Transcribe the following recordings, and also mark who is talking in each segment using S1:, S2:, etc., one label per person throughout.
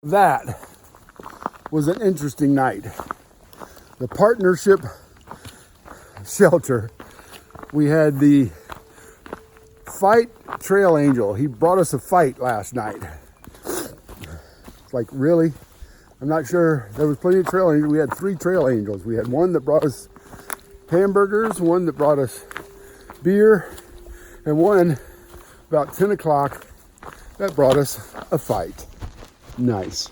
S1: That was an interesting night. The partnership shelter, we had the Fight Trail Angel. He brought us a fight last night. It's like, really? I'm not sure. There was plenty of trail angels. We had 3 trail angels. We had one that brought us hamburgers, one that brought us beer, and one about 10 o'clock that brought us a fight. Nice.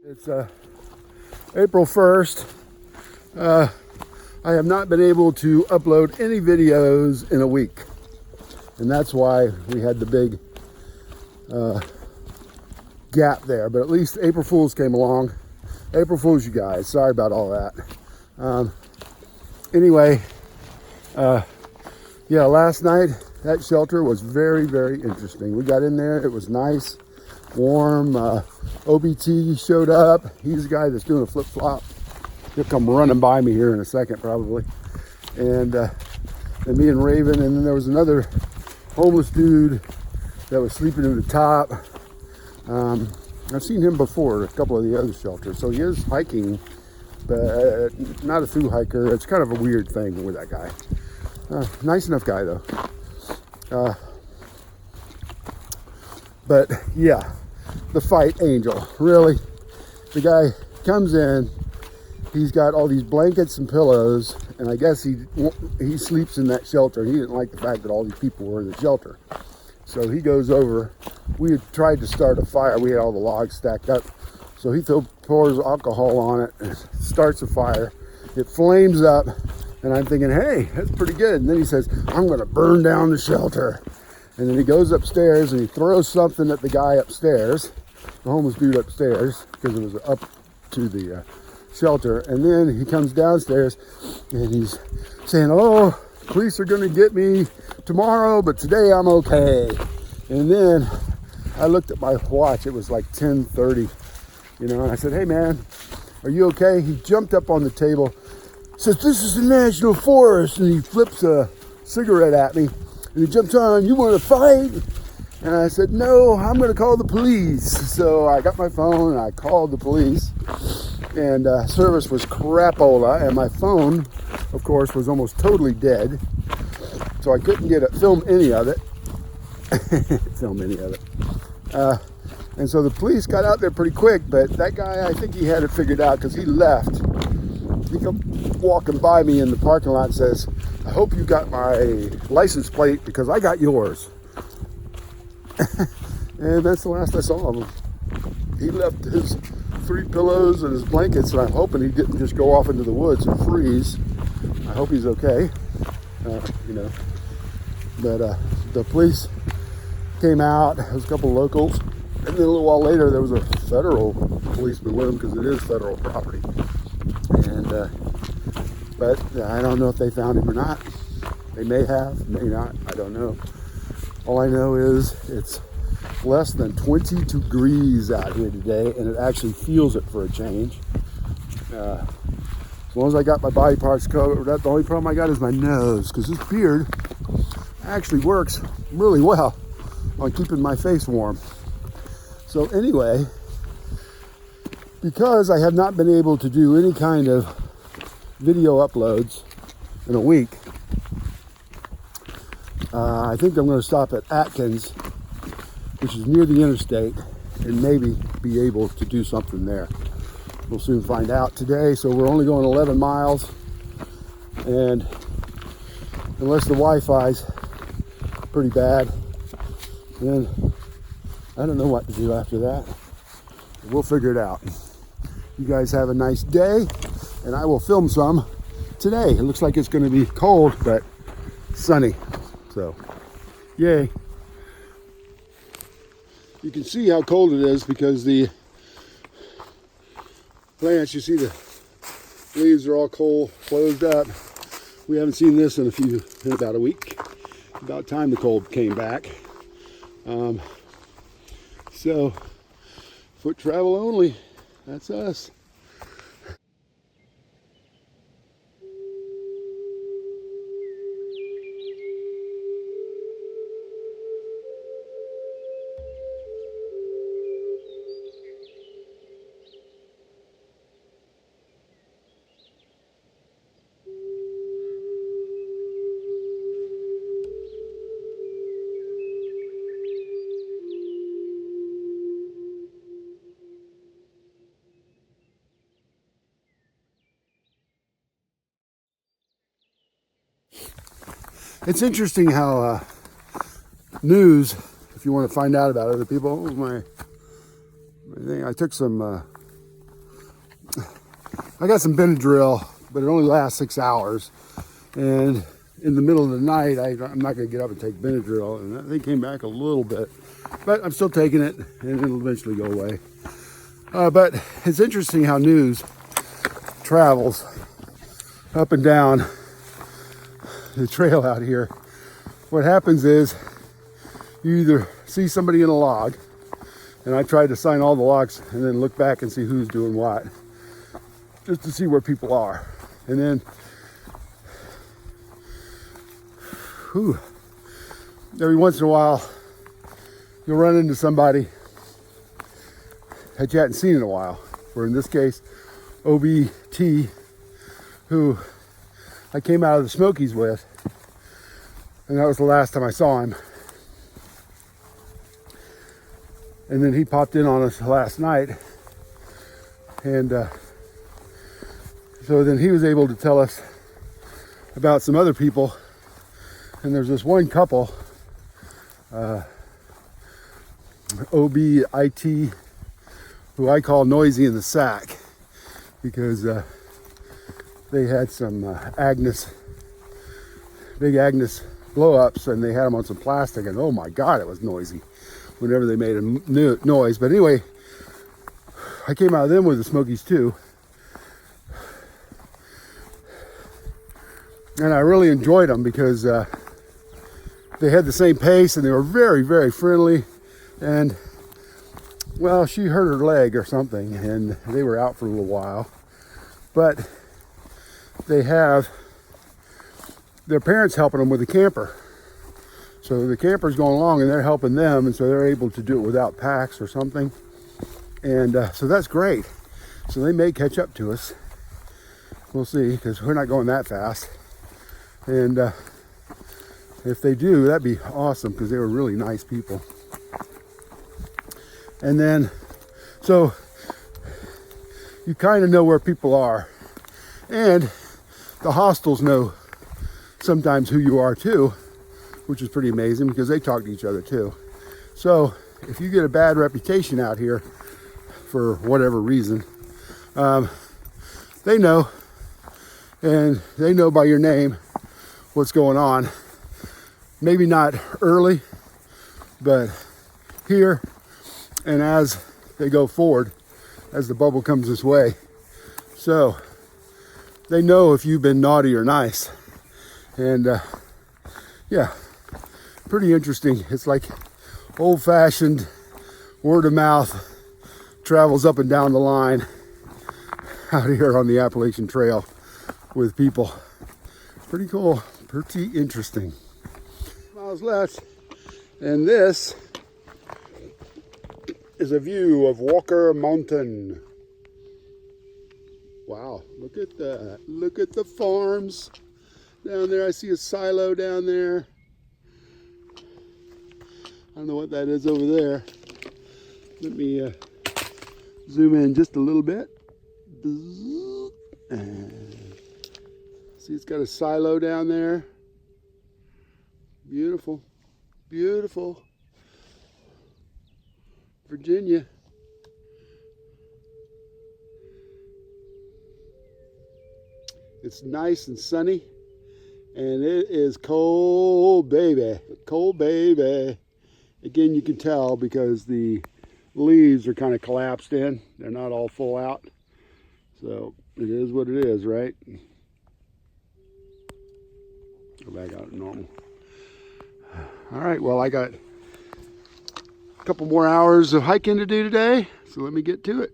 S1: It's April 1st. I have not been able to upload any videos in a week. And that's why we had the big gap there. But at least April Fools came along. April Fools, you guys. Sorry about all that. Anyway, yeah, last night that shelter was very, very interesting. We got in there. It was nice, warm. OBT showed up. He's the guy that's doing a flip-flop. He'll come running by me here in a second, probably. And me and Raven, and then there was another homeless dude that was sleeping in the top. I've seen him before at a couple of the other shelters, so he is hiking, but not a through hiker. It's kind of a weird thing with that guy. Nice enough guy though. But yeah, the Fight Angel, really. The guy comes in, he's got all these blankets and pillows, and I guess he sleeps in that shelter. He didn't like the fact that all these people were in the shelter. So he goes over. We had tried to start a fire. We had all the logs stacked up. So he pours alcohol on it and starts a fire. It flames up, and I'm thinking, hey, that's pretty good. And then he says, I'm going to burn down the shelter. And then he goes upstairs and he throws something at the guy upstairs, the homeless dude upstairs, because it was up to the shelter. And then he comes downstairs and he's saying, oh, police are going to get me tomorrow, but today I'm okay. And then I looked at my watch. It was like 10:30, and I said, hey man, are you okay? He jumped up on the table, says, this is the National Forest, and he flips a cigarette at me, and he jumps on, you want to fight? And I said, no, I'm going to call the police. So I got my phone and I called the police, and service was crapola, and my phone, of course, was almost totally dead. So I couldn't film any of it. And so the police got out there pretty quick, but that guy, I think he had it figured out because he left. He come walking by me in the parking lot and says, I hope you got my license plate because I got yours. And that's the last I saw of him. He left his 3 pillows and his blankets, and I'm hoping he didn't just go off into the woods and freeze. I hope he's okay. But the police came out. There was a couple of locals, and then a little while later there was a federal policeman with him because it is federal property. And but I don't know if they found him or not. They may have, may not. I don't know. All I know is it's less than 20 degrees out here today, and it actually feels it for a change. As long as I got my body parts covered, that's the only problem I got is my nose, because this beard actually works really well on keeping my face warm. So anyway, because I have not been able to do any kind of video uploads in a week, I think I'm going to stop at Atkins, which is near the interstate, and maybe be able to do something there. We'll soon find out today. So we're only going 11 miles, and unless the Wi-Fi's pretty bad, then I don't know what to do after that. We'll figure it out. You guys have a nice day, and I will film some today. It looks like it's going to be cold, but sunny. So, yay. You can see how cold it is because the plants, you see the leaves are all closed up. We haven't seen this in about a week. About time the cold came back. So Foot travel only. That's us. It's interesting how news, if you want to find out about other people, my thing, I took some, I got some Benadryl, but it only lasts 6 hours. And in the middle of the night, I'm not going to get up and take Benadryl. And that thing came back a little bit, but I'm still taking it, and it'll eventually go away. But it's interesting how news travels up and down the trail out here. What happens is you either see somebody in a log, and I tried to sign all the logs and then look back and see who's doing what, just to see where people are. And then every once in a while you'll run into somebody that you hadn't seen in a while, or in this case OBT, who I came out of the Smokies with, and that was the last time I saw him. And then he popped in on us last night, and so then he was able to tell us about some other people. And there's this one couple, OBIT, who I call Noisy in the Sack, because they had some big Agnes blow-ups, and they had them on some plastic, and oh my God, it was noisy whenever they made a noise. But anyway, I came out of them with the Smokies too, and I really enjoyed them because they had the same pace, and they were very, very friendly. And well, she hurt her leg or something, and they were out for a little while, but they have their parents helping them with the camper. So the camper's going along and they're helping them, and so they're able to do it without packs or something. And so that's great. So they may catch up to us. We'll see, because we're not going that fast. And if they do, that'd be awesome, because they were really nice people. And then, so you kind of know where people are. And the hostels know sometimes who you are too, which is pretty amazing, because they talk to each other too. So if you get a bad reputation out here for whatever reason, they know, and they know by your name what's going on. Maybe not early, but here, and as they go forward, as the bubble comes this way. So they know if you've been naughty or nice. And yeah, pretty interesting. It's like old-fashioned word of mouth travels up and down the line out here on the Appalachian Trail with people. Pretty cool, pretty interesting. Miles left, and this is a view of Walker Mountain. Wow, look at that. Look at the farms down there. I see a silo down there. I don't know what that is over there. Let me zoom in just a little bit. See, it's got a silo down there. Beautiful, beautiful. Virginia. It's nice and sunny, and it is cold, baby. Cold, baby. Again, you can tell because the leaves are kind of collapsed in. They're not all full out. So it is what it is, right? Go back out to normal. All right, well, I got couple more hours of hiking to do today, so let me get to it.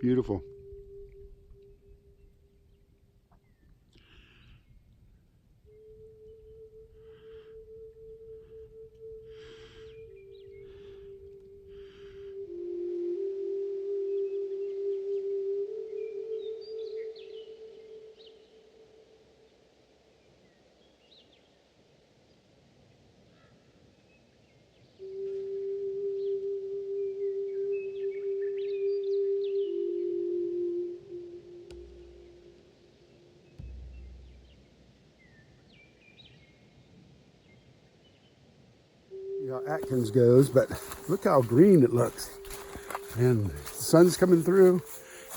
S1: Beautiful. How Atkins goes, but look how green it looks, and the sun's coming through,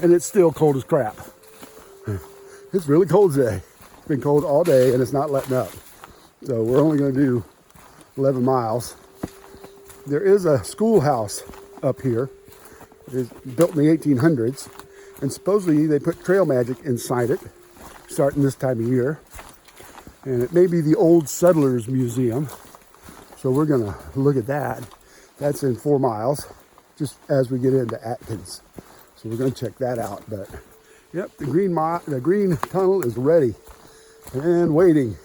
S1: and it's still cold as crap. It's really cold today. It's been cold all day, and it's not letting up. So we're only going to do 11 miles. There is a schoolhouse up here. It's built in the 1800s, and supposedly they put trail magic inside it, starting this time of year. And it may be the Old Settlers Museum. So we're gonna look at that. That's in 4 miles, just as we get into Atkins. So we're gonna check that out. But yep, the green tunnel is ready and waiting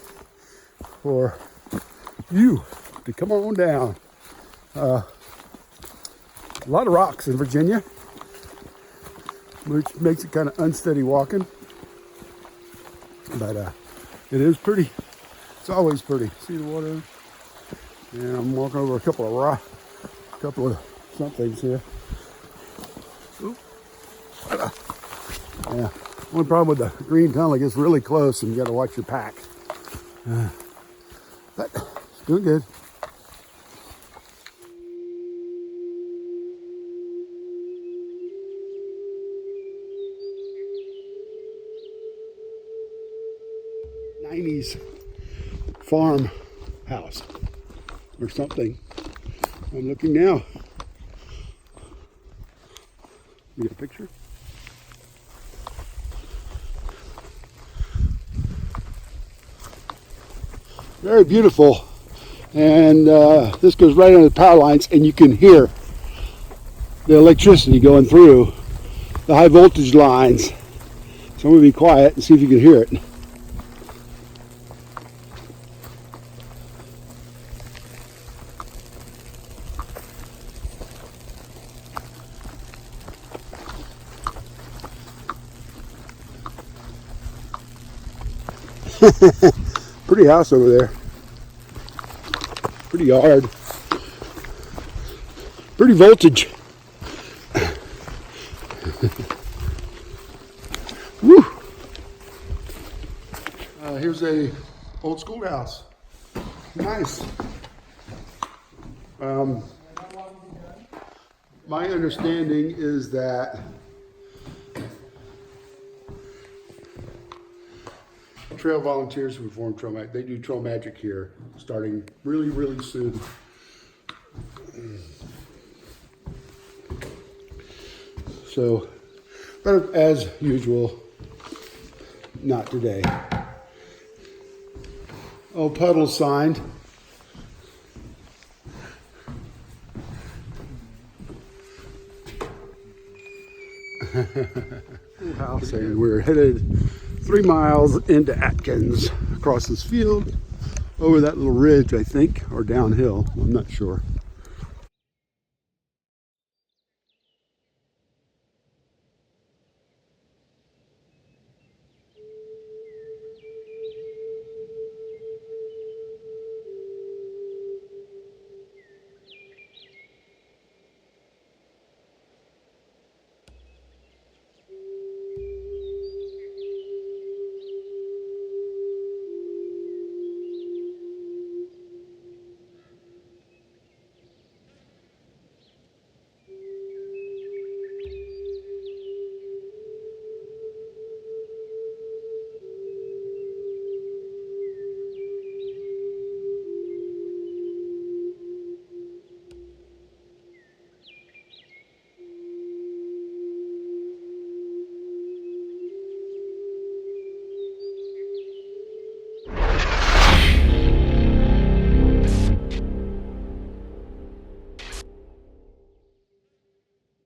S1: for you to come on down. A lot of rocks in Virginia, which makes it kind of unsteady walking. But it is pretty. It's always pretty. See the water? Yeah, I'm walking over a couple of somethings here. Oop. Yeah, one problem with the green tunnel, it gets really close and you got to watch your pack. But it's doing good. '90s farmhouse or something. I'm looking now. You get a picture? Very beautiful. And this goes right under the power lines, and you can hear the electricity going through the high voltage lines. So I'm going to be quiet and see if you can hear it. Pretty house over there. Pretty yard. Pretty voltage. Woo! Here's a old schoolhouse. Nice. My understanding is that trail volunteers who perform trail magic, they do trail magic here starting really, really soon. So, but as usual, not today. Oh, puddle signed. So we're headed 3 miles into Atkins, across this field, over that little ridge, I think, or downhill, I'm not sure.